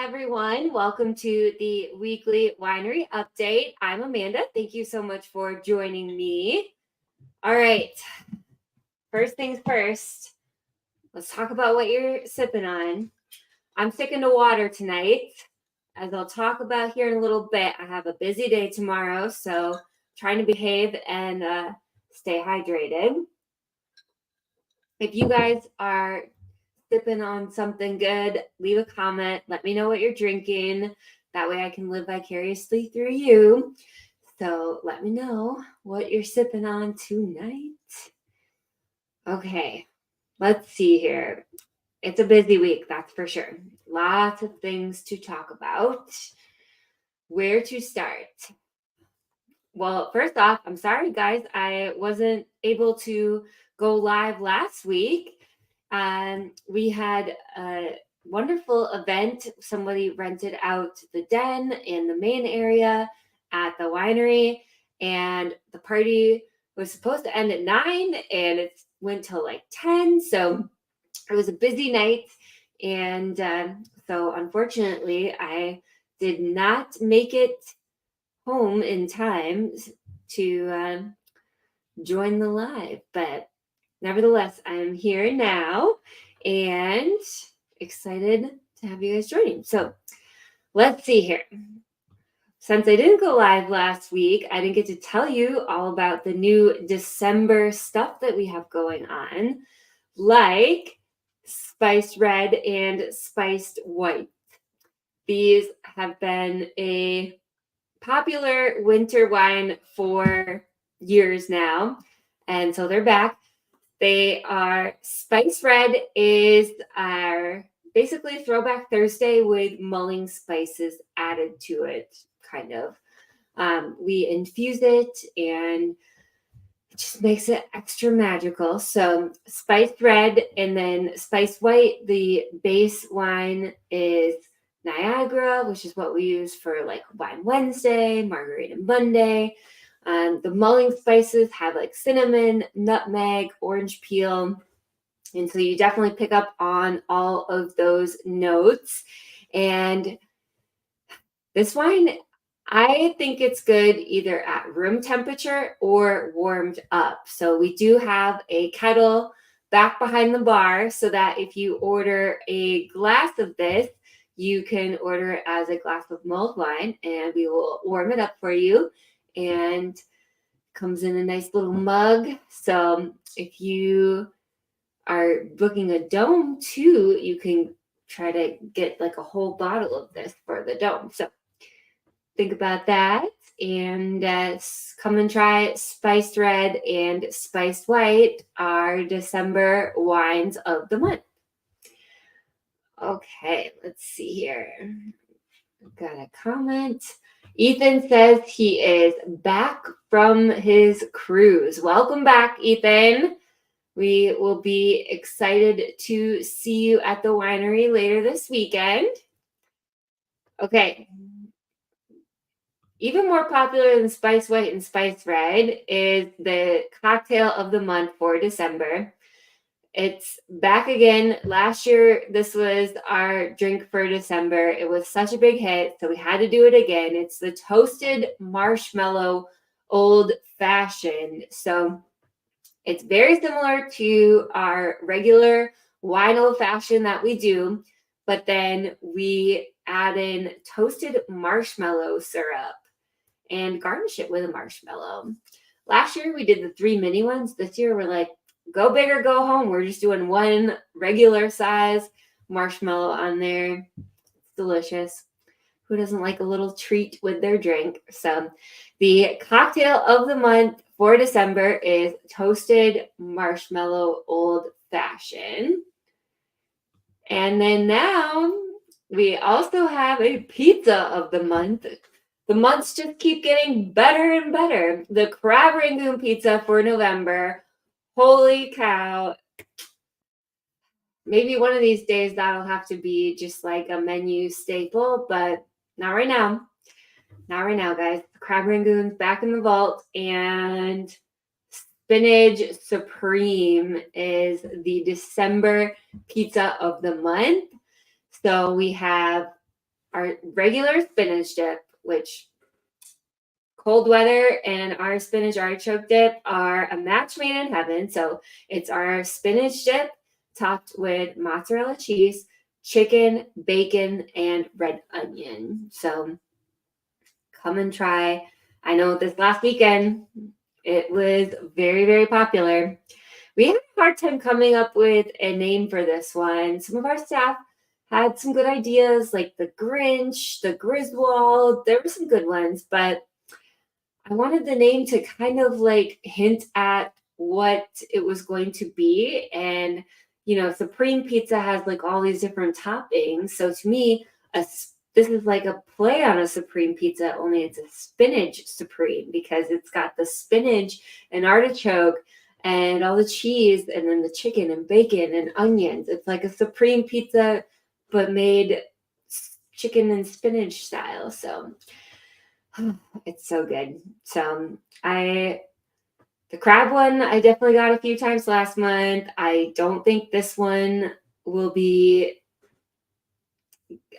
everyone. Welcome to the weekly winery update. I'm Amanda. Thank you so much for joining me. All right, first things first, let's talk about what you're sipping on. I'm sticking to water tonight. As I'll talk about here in a little bit, I have a busy day tomorrow, so trying to behave and stay hydrated. If you guys are sipping on something good, leave a comment. Let me know what you're drinking. That way I can live vicariously through you. So let me know what you're sipping on tonight. Okay, let's see here. It's a busy week, that's for sure. Lots of things to talk about. Where to start? Well, first off, I'm sorry, guys. I wasn't able to go live last week. We had a wonderful event. Somebody rented out the den in the main area at the winery, and the party was supposed to end at 9, and it went till like 10. So it was a busy night, and so unfortunately, I did not make it home in time to join the live, but nevertheless, I'm here now and excited to have you guys joining. So let's see here. Since I didn't go live last week, I didn't get to tell you all about the new December stuff that we have going on, like spiced red and spiced white. These have been a popular winter wine for years now, and so they're back. They are Spice Red is our basically Throwback Thursday with mulling spices added to it, kind of. We infuse it and it just makes it extra magical. So Spice Red and then Spice White, the base wine is Niagara, which is what we use for like Wine Wednesday, Margarita Monday. The mulling spices have like cinnamon, nutmeg, orange peel. And so you definitely pick up on all of those notes. And this wine, I think it's good either at room temperature or warmed up. So we do have a kettle back behind the bar so that if you order a glass of this, you can order it as a glass of mulled wine and we will warm it up for you. And comes in a nice little mug. So if you are booking a dome too, you can try to get like a whole bottle of this for the dome. So think about that and come and try Spiced Red and Spiced White, our December wines of the month. Okay, let's see here. I've got a comment. Ethan says he is back from his cruise. Welcome back, Ethan. We will be excited to see you at the winery later this weekend. Okay. Even more popular than Spice White and Spice Red is the cocktail of the month for December. It's back again. Last year, this was our drink for December. It was such a big hit, so we had to do it again. It's the Toasted Marshmallow Old Fashioned. So it's very similar to our regular wine old fashioned that we do, but then we add in toasted marshmallow syrup and garnish it with a marshmallow. Last year, we did the 3 mini ones. This year, we're like, go big or go home. We're just doing one regular size marshmallow on there. It's delicious. Who doesn't like a little treat with their drink? So the cocktail of the month for December is Toasted Marshmallow Old Fashioned. And then now we also have a pizza of the month. The months just keep getting better and better. The crab rangoon pizza for November. Holy cow. Maybe one of these days that'll have to be just like a menu staple, but not right now. Not right now, guys. Crab rangoon's back in the vault, and Spinach Supreme is the December pizza of the month. So we have our regular spinach dip, which cold weather and our spinach artichoke dip are a match made in heaven. So it's our spinach dip topped with mozzarella cheese, chicken, bacon, and red onion. So come and try. I know this last weekend it was very, very popular. We had a hard time coming up with a name for this one. Some of our staff had some good ideas like the Grinch, the Griswold. There were some good ones, but I wanted the name to kind of like hint at what it was going to be. And, Supreme Pizza has like all these different toppings. So to me, this is like a play on a Supreme Pizza, only it's a spinach Supreme because it's got the spinach and artichoke and all the cheese and then the chicken and bacon and onions. It's like a Supreme Pizza, but made chicken and spinach style. So it's so good. So the crab one, I definitely got a few times last month. I don't think this one will be,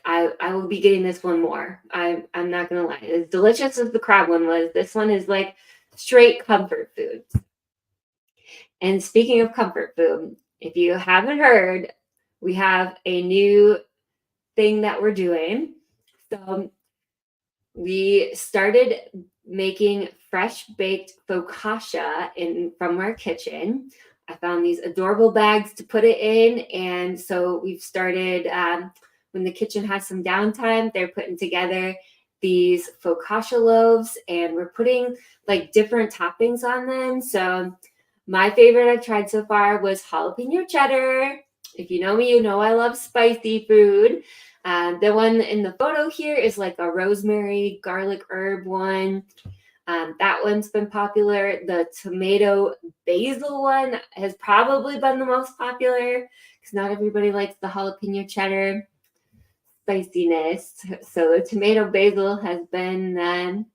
I will be getting this one more. I'm not going to lie. As delicious as the crab one was, this one is like straight comfort food. And speaking of comfort food, if you haven't heard, we have a new thing that we're doing. So we started making fresh baked focaccia from our kitchen. I found these adorable bags to put it in. And so we've started, when the kitchen has some downtime, they're putting together these focaccia loaves and we're putting like different toppings on them. So my favorite I've tried so far was jalapeno cheddar. If you know me, you know I love spicy food. The one in the photo here is like a rosemary garlic herb one. That one's been popular. The tomato basil one has probably been the most popular because not everybody likes the jalapeno cheddar spiciness. So the tomato basil has been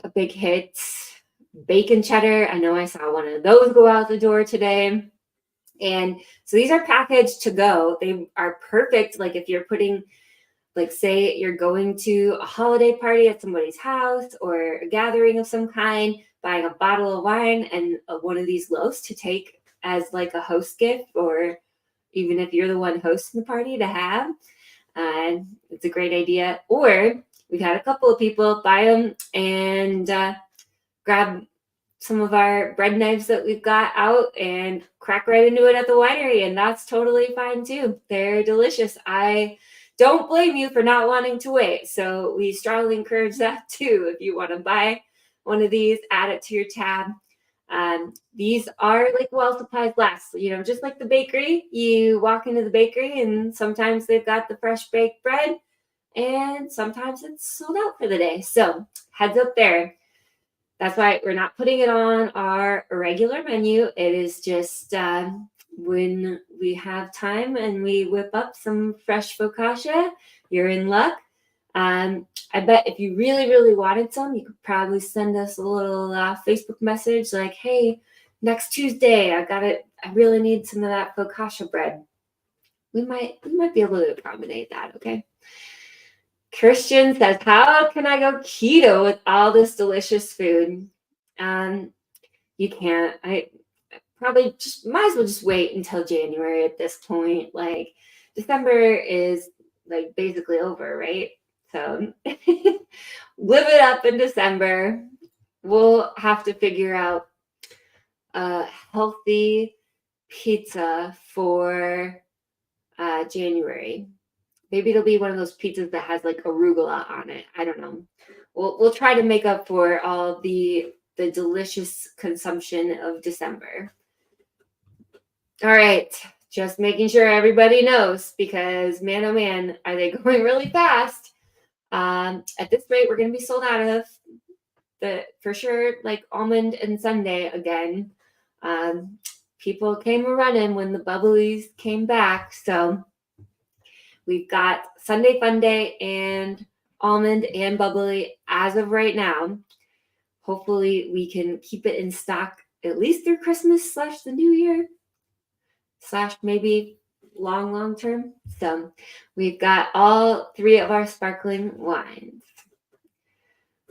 a big hit. Bacon cheddar, I know I saw one of those go out the door today. And so these are packaged to go. They are perfect. Like if you're putting, like say you're going to a holiday party at somebody's house or a gathering of some kind, buying a bottle of wine and one of these loaves to take as like a host gift, or even if you're the one hosting the party to have. It's a great idea. Or we've had a couple of people buy them and grab some of our bread knives that we've got out and crack right into it at the winery. And that's totally fine too. They're delicious. I don't blame you for not wanting to wait. So we strongly encourage that too. If you want to buy one of these, add it to your tab. These are like well supplies last, just like the bakery. You walk into the bakery and sometimes they've got the fresh baked bread and sometimes it's sold out for the day. So heads up there. That's why we're not putting it on our regular menu. It is just when we have time and we whip up some fresh focaccia, you're in luck. I bet if you really, really wanted some, you could probably send us a little Facebook message like, hey, next Tuesday, I really need some of that focaccia bread. We might be able to accommodate that, okay? Christian says, how can I go keto with all this delicious food? You can't. I probably just might as well just wait until January at this point. Like December is like basically over, right? So live it up in December. We'll have to figure out a healthy pizza for January. Maybe it'll be one of those pizzas that has like arugula on it. I don't know. We'll try to make up for all the delicious consumption of December. All right. Just making sure everybody knows because man, oh man, are they going really fast. At this rate, we're going to be sold out of for sure, like almond and sundae again. People came running when the bubblies came back. So we've got Sunday Fun Day and almond and bubbly as of right now. Hopefully we can keep it in stock at least through Christmas / the new year / maybe long term. So we've got all 3 of our sparkling wines.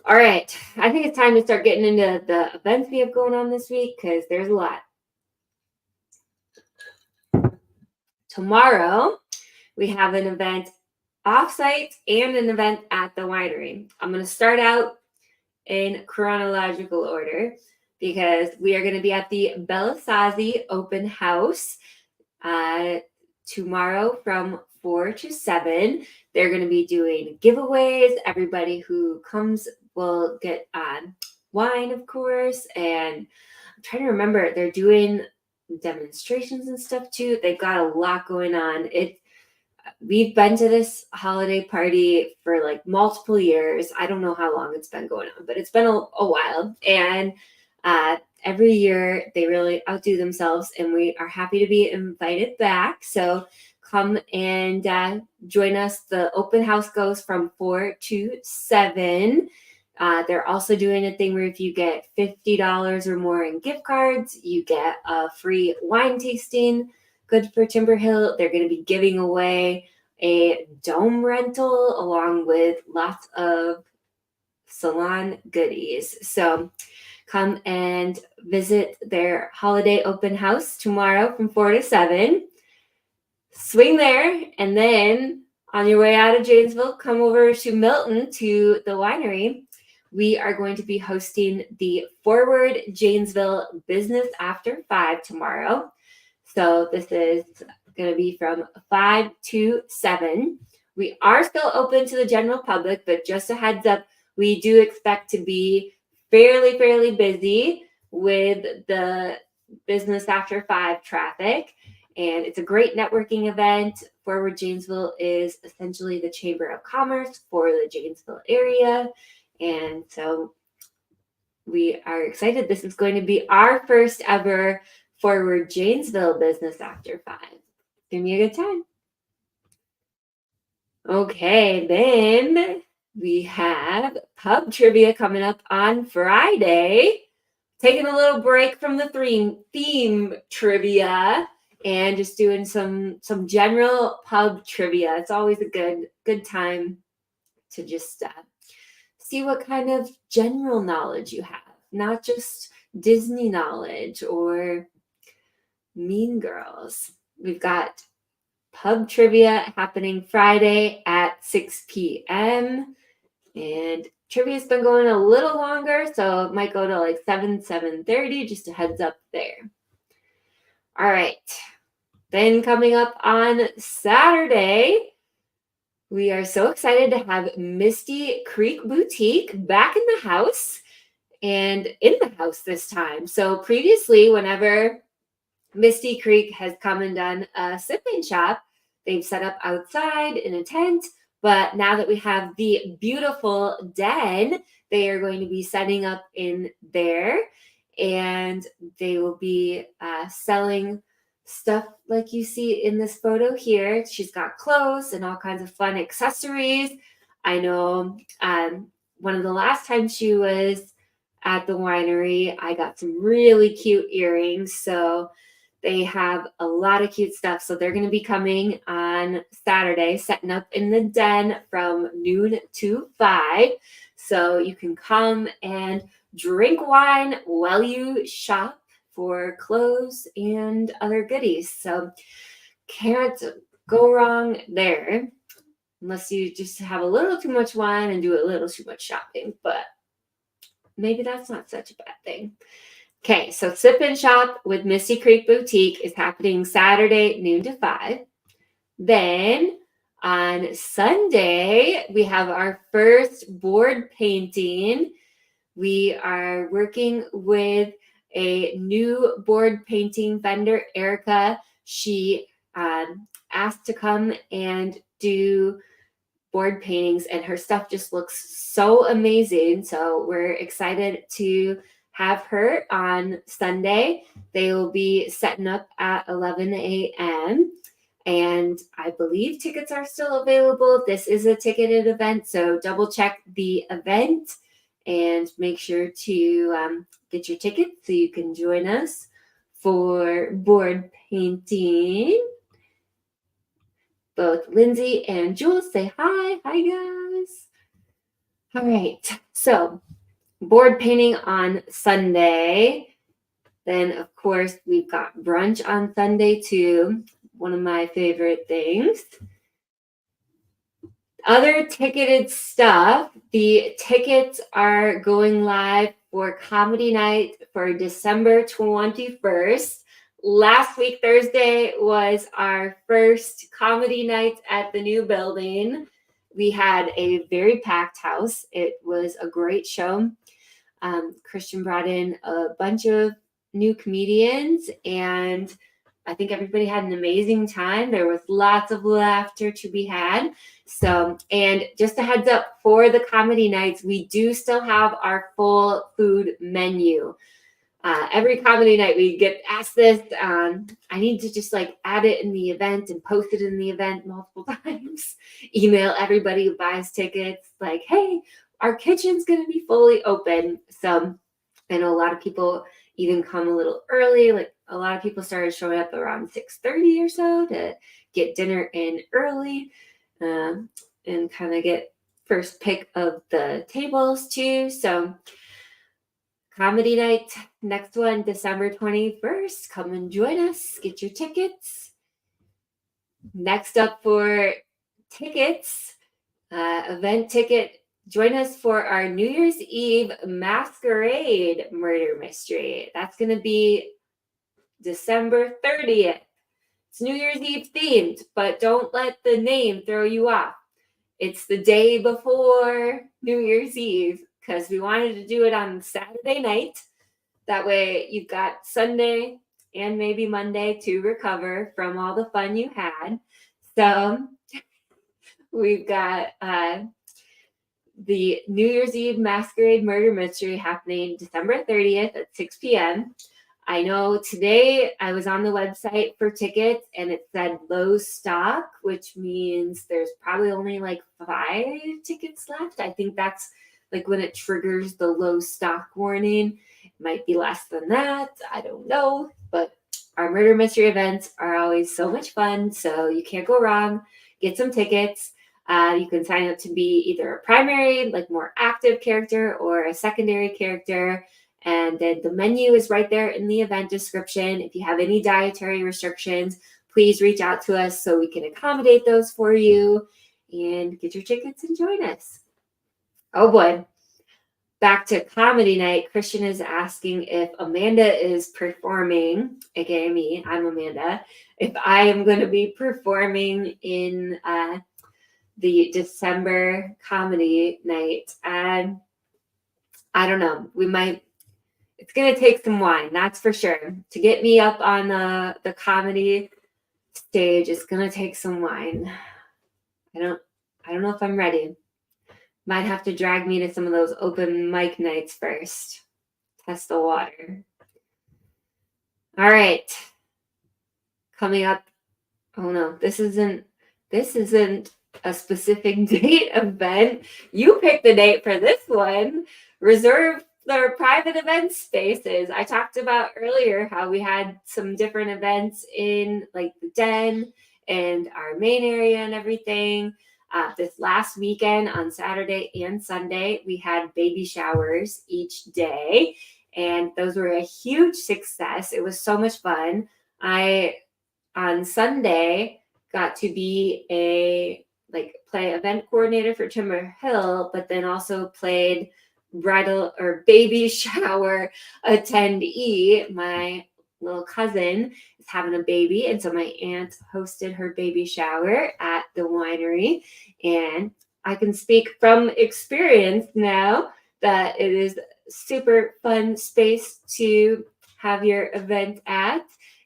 All right, I think it's time to start getting into the events we have going on this week because there's a lot. Tomorrow, we have an event offsite and an event at the winery. I'm going to start out in chronological order because we are going to be at the Bellasazi open house tomorrow from 4 to 7. They're going to be doing giveaways. Everybody who comes will get wine, of course. And I'm trying to remember, they're doing demonstrations and stuff too. They've got a lot going on. We've been to this holiday party for like multiple years. I don't know how long it's been going on, but it's been a while. And every year they really outdo themselves, and we are happy to be invited back. So come and join us. The open house goes from 4 to 7. They're also doing a thing where if you get $50 or more in gift cards, you get a free wine tasting. Good for Timber Hill. They're going to be giving away a dome rental along with lots of salon goodies. So come and visit their holiday open house tomorrow from 4 to 7. Swing there, and then on your way out of Janesville, come over to Milton to the winery. We are going to be hosting the Forward Janesville Business After 5 tomorrow. So this is going to be from 5 to 7. We are still open to the general public, but just a heads up, we do expect to be fairly busy with the Business After 5 traffic. And it's a great networking event. Forward Janesville is essentially the Chamber of Commerce for the Janesville area. And so we are excited. This is going to be our first ever Forward Janesville Business After 5. It's going to be a good time. Okay, then we have pub trivia coming up on Friday. Taking a little break from the theme trivia and just doing some general pub trivia. It's always a good time to just see what kind of general knowledge you have, not just Disney knowledge or Mean Girls. We've got pub trivia happening Friday at 6 p.m. And trivia's been going a little longer, so it might go to like 7:30, just a heads up there. All right. Then coming up on Saturday, we are so excited to have Misty Creek Boutique back in the house, and in the house this time. So previously, whenever Misty Creek has come and done a sip-in shop, they've set up outside in a tent. But now that we have the beautiful den, they are going to be setting up in there, and they will be selling stuff like you see in this photo here. She's got clothes and all kinds of fun accessories. I know one of the last times she was at the winery, I got some really cute earrings. So they have a lot of cute stuff. So they're going to be coming on Saturday, setting up in the den from noon to 5. So you can come and drink wine while you shop for clothes and other goodies. So can't go wrong there unless you just have a little too much wine and do a little too much shopping. But maybe that's not such a bad thing. Okay, so Sip and Shop with Misty Creek Boutique is happening Saturday, noon to 5. Then on Sunday, we have our first board painting. We are working with a new board painting vendor, Erica. She asked to come and do board paintings, and her stuff just looks so amazing. So we're excited to have her on Sunday. They will be setting up at 11 a.m. And I believe tickets are still available. This is a ticketed event, so double check the event and make sure to get your tickets so you can join us for board painting. both Lindsay and Jules say hi. Hi, guys. All right. So, board painting on Sunday. Then, of course, we've got brunch on Sunday, too. One of my favorite things. Other ticketed stuff. The tickets are going live for comedy night for December 21st. Last week, Thursday, was our first comedy night at the new building. We had a very packed house. It was a great show. Christian brought in a bunch of new comedians, and I think everybody had an amazing time. There was lots of laughter to be had. So, and just a heads up for the comedy nights, we do still have our full food menu. Every comedy night we get asked this. I need to just like add it in the event and post it in the event multiple times. Email everybody who buys tickets like, hey, our kitchen's going to be fully open. So I know a lot of people even come a little early. Like a lot of people started showing up around 6:30 or so to get dinner in early and kind of get first pick of the tables too. So comedy night, next one, December 21st. Come and join us. Get your tickets. Next up for tickets, event ticket. Join us for our New Year's Eve masquerade murder mystery. That's going to be December 30th. It's New Year's Eve themed, but don't let the name throw you off. It's the day before New Year's Eve because we wanted to do it on Saturday night. That way you've got Sunday and maybe Monday to recover from all the fun you had. So we've got the New Year's Eve masquerade murder mystery happening December 30th at 6 p.m. I know today I was on the website for tickets and it said low stock, which means there's probably only like 5 tickets left. I think that's like when it triggers the low stock warning. It might be less than that. I don't know. But our murder mystery events are always so much fun. So you can't go wrong. Get some tickets. You can sign up to be either a primary, like more active character, or a secondary character. And then the menu is right there in the event description. If you have any dietary restrictions, please reach out to us so we can accommodate those for you and get your tickets and join us. Oh boy. Back to comedy night. Christian is asking if Amanda is performing, aka me, I'm Amanda, if I am going to be performing in the December comedy night. And I don't know. We might. It's going to take some wine, that's for sure. To get me up on the comedy stage, it's going to take some wine. I don't know if I'm ready. Might have to drag me to some of those open mic nights first. Test the water. All right. Coming up. Oh no, this isn't a specific date event. You pick the date for this one. Reserve their private event spaces. I talked about earlier how we had some different events in like the den and our main area and everything. This last weekend on Saturday and Sunday, we had baby showers each day, and those were a huge success. It was so much fun. On Sunday, got to be play event coordinator for Timber Hill, but then also played bridal or baby shower attendee. My little cousin is having a baby, and so my aunt hosted her baby shower at the winery. And I can speak from experience now that it is super fun space to have your event at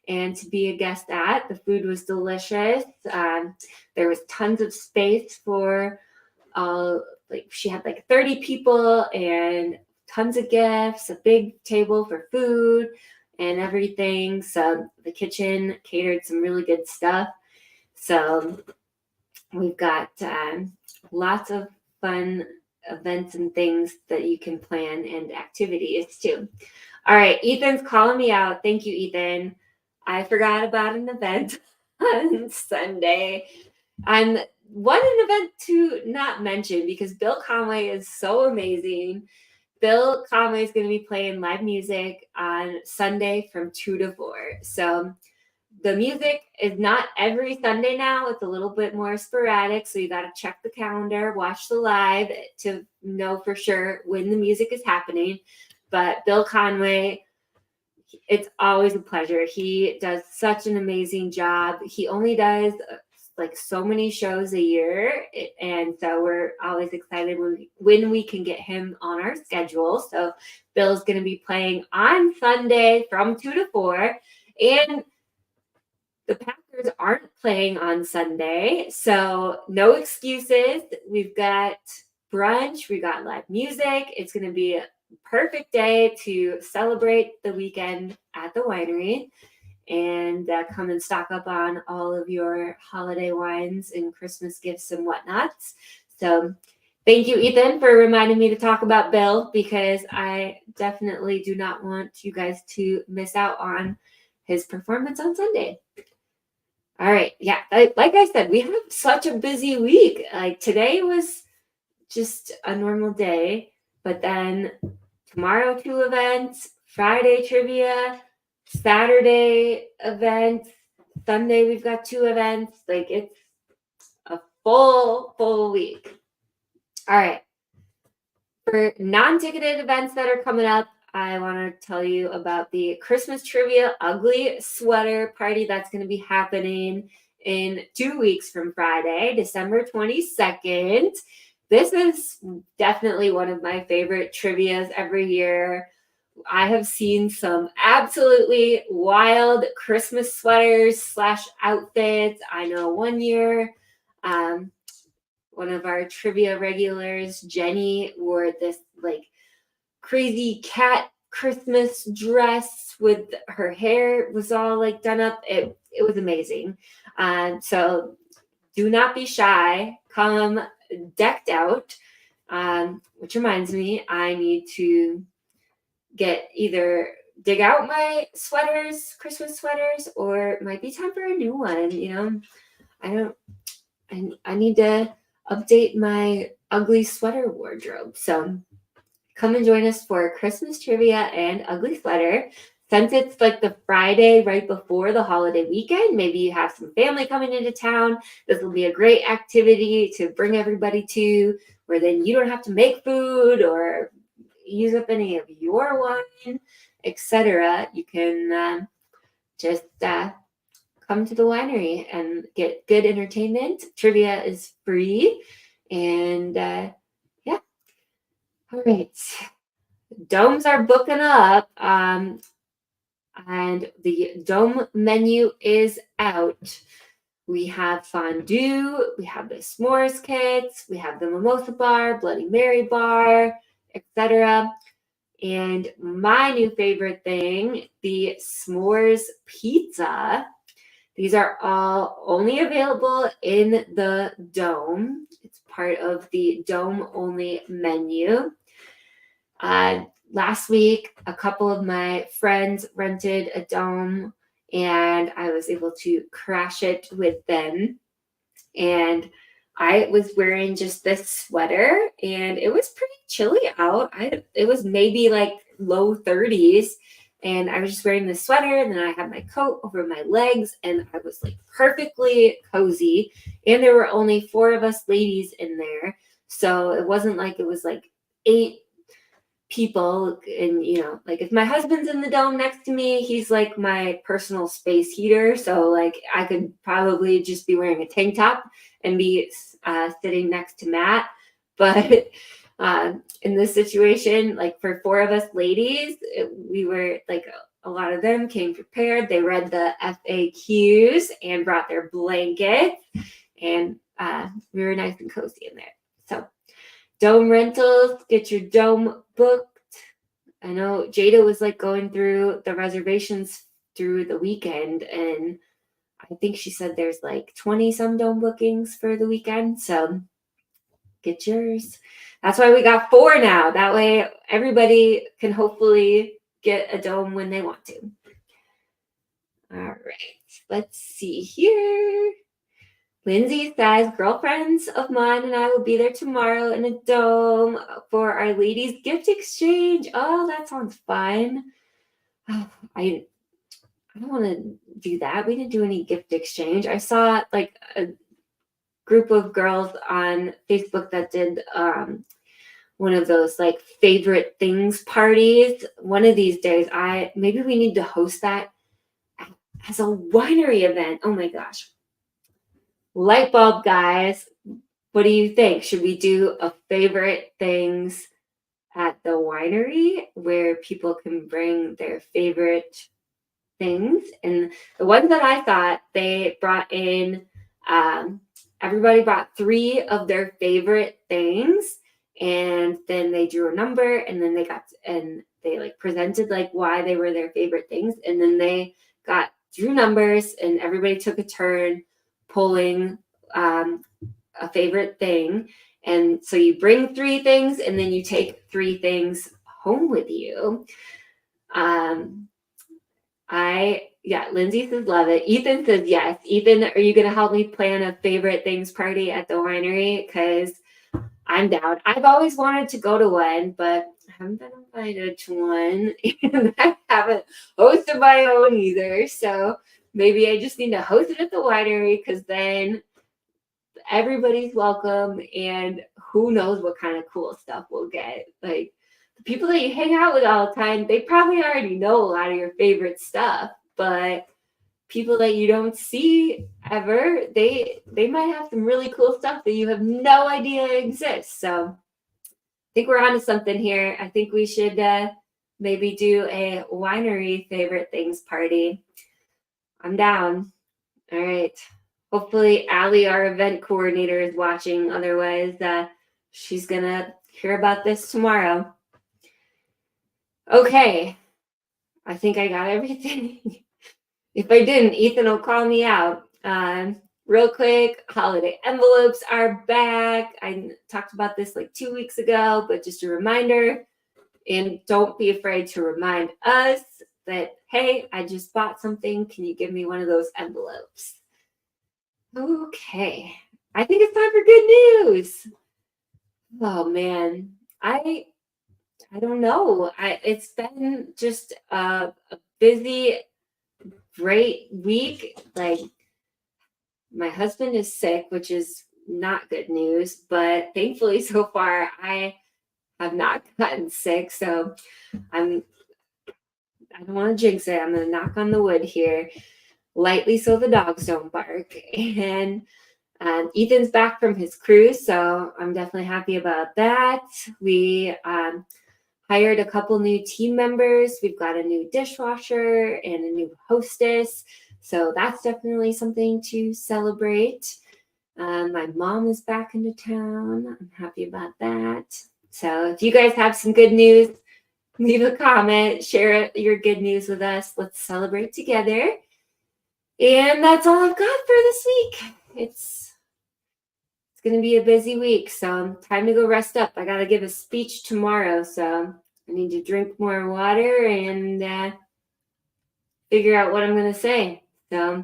and to be a guest at. The food was delicious. There was tons of space for she had like 30 people and tons of gifts, a big table for food and everything. So the kitchen catered some really good stuff. So we've got lots of fun events and things that you can plan and activities too. All right, Ethan's calling me out. Thank you, Ethan. I forgot about an event on Sunday. And one event to not mention, because Bill Conway is so amazing. Bill Conway is going to be playing live music on Sunday from 2 to 4. So the music is not every Sunday now. It's a little bit more sporadic. So you got to check the calendar, watch the live to know for sure when the music is happening. But Bill Conway, it's always a pleasure. He does such an amazing job. He only does like so many shows a year, and so we're always excited when we can get him on our schedule. So Bill's going to be playing on Sunday from 2 to 4, and the Packers aren't playing on Sunday, so no excuses. We've got brunch, we got live music. It's going to be a perfect day to celebrate the weekend at the winery and come and stock up on all of your holiday wines and Christmas gifts and whatnots. So thank you, Ethan, for reminding me to talk about Bill, because I definitely do not want you guys to miss out on his performance on Sunday. All right. Yeah. Like I said, we have such a busy week. Like today was just a normal day, but then tomorrow, 2 events, Friday trivia, Saturday events, Sunday, we've got 2 events. Like it's a full week. All right. For non-ticketed events that are coming up, I want to tell you about the Christmas Trivia Ugly Sweater Party that's going to be happening in 2 weeks from Friday, December 22nd. This is definitely one of my favorite trivias every year. I have seen some absolutely wild Christmas sweaters / outfits. I know one year, one of our trivia regulars, Jenny, wore this like crazy cat Christmas dress with her hair was all like done up. It was amazing. So do not be shy. Come decked out. Which reminds me, I need to either dig out my sweaters, Christmas sweaters, or it might be time for a new one. I need to update my ugly sweater wardrobe. So come and join us for Christmas trivia and ugly sweater. Since it's like the Friday right before the holiday weekend, maybe you have some family coming into town. This will be a great activity to bring everybody to, where then you don't have to make food or use up any of your wine, etc. You can just come to the winery and get good entertainment. Trivia is free. And yeah. All right. Domes are booking up. And the dome menu is out. We have fondue, we have the s'mores kits, we have the mimosa bar, Bloody Mary bar, etc. And my new favorite thing, the s'mores pizza. These are all only available in the dome. It's part of the dome only menu. Last week, a couple of my friends rented a dome and I was able to crash it with them. And I was wearing just this sweater and it was pretty chilly out. It was maybe like low 30s. And I was just wearing this sweater, and then I had my coat over my legs, and I was like perfectly cozy. And there were only 4 of us ladies in there. So it wasn't like it was like 8 people. And, like if my husband's in the dome next to me, he's like my personal space heater. So like I could probably just be wearing a tank top and be sitting next to Matt. But in this situation, like for 4 of us ladies, we were like, a lot of them came prepared. They read the FAQs and brought their blankets, and we were nice and cozy in there. So dome rentals, get your dome booked. I know Jada was like going through the reservations through the weekend, and I think she said there's like 20 some dome bookings for the weekend. So get yours. That's why we got 4 now. That way everybody can hopefully get a dome when they want to. All right, let's see here. Lindsay says, girlfriends of mine and I will be there tomorrow in a dome for our ladies' gift exchange. Oh, that sounds fun. Oh, I don't want to do that. We didn't do any gift exchange. I saw like a group of girls on Facebook that did one of those like favorite things parties. One of these days, maybe we need to host that as a winery event. Oh my gosh. Light bulb, guys. What do you think? Should we do a favorite things at the winery where people can bring their favorite things? And the ones that I thought, they brought in, everybody brought 3 of their favorite things, and then they drew a number, and then they like presented like why they were their favorite things, and then they drew numbers, and everybody took a turn pulling a favorite thing. And so you bring 3 things, and then you take 3 things home with you. Lindsay says love it. Ethan says yes. Ethan, are you going to help me plan a favorite things party at the winery? Because I'm down. I've always wanted to go to one, but I haven't been invited to one, and I haven't hosted my own either. So maybe I just need to host it at the winery, because then everybody's welcome, and who knows what kind of cool stuff we'll get. Like the people that you hang out with all the time, they probably already know a lot of your favorite stuff, but people that you don't see ever, they might have some really cool stuff that you have no idea exists. So I think we're onto something here. I think we should maybe do a winery favorite things party. I'm down. All right. Hopefully Allie, our event coordinator, is watching. Otherwise, she's going to hear about this tomorrow. Okay. I think I got everything. If I didn't, Ethan will call me out. Real quick, holiday envelopes are back. I talked about this like 2 weeks ago, but just a reminder. And don't be afraid to remind us that, hey, I just bought something. Can you give me one of those envelopes? Okay. I think it's time for good news. Oh man. I don't know. It's been just a busy, great week. Like my husband is sick, which is not good news, but thankfully so far I have not gotten sick. So I don't want to jinx it. I'm going to knock on the wood here lightly so the dogs don't bark. And Ethan's back from his cruise, so I'm definitely happy about that. We hired a couple new team members. We've got a new dishwasher and a new hostess, so that's definitely something to celebrate. My mom is back into town. I'm happy about that. So if you guys have some good news, leave a comment, share your good news with us. Let's celebrate together. And that's all I've got for this week. It's going to be a busy week, so time to go rest up. I got to give a speech tomorrow, so I need to drink more water and figure out what I'm going to say. So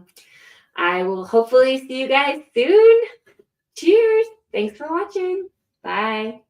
I will hopefully see you guys soon. Cheers. Thanks for watching. Bye.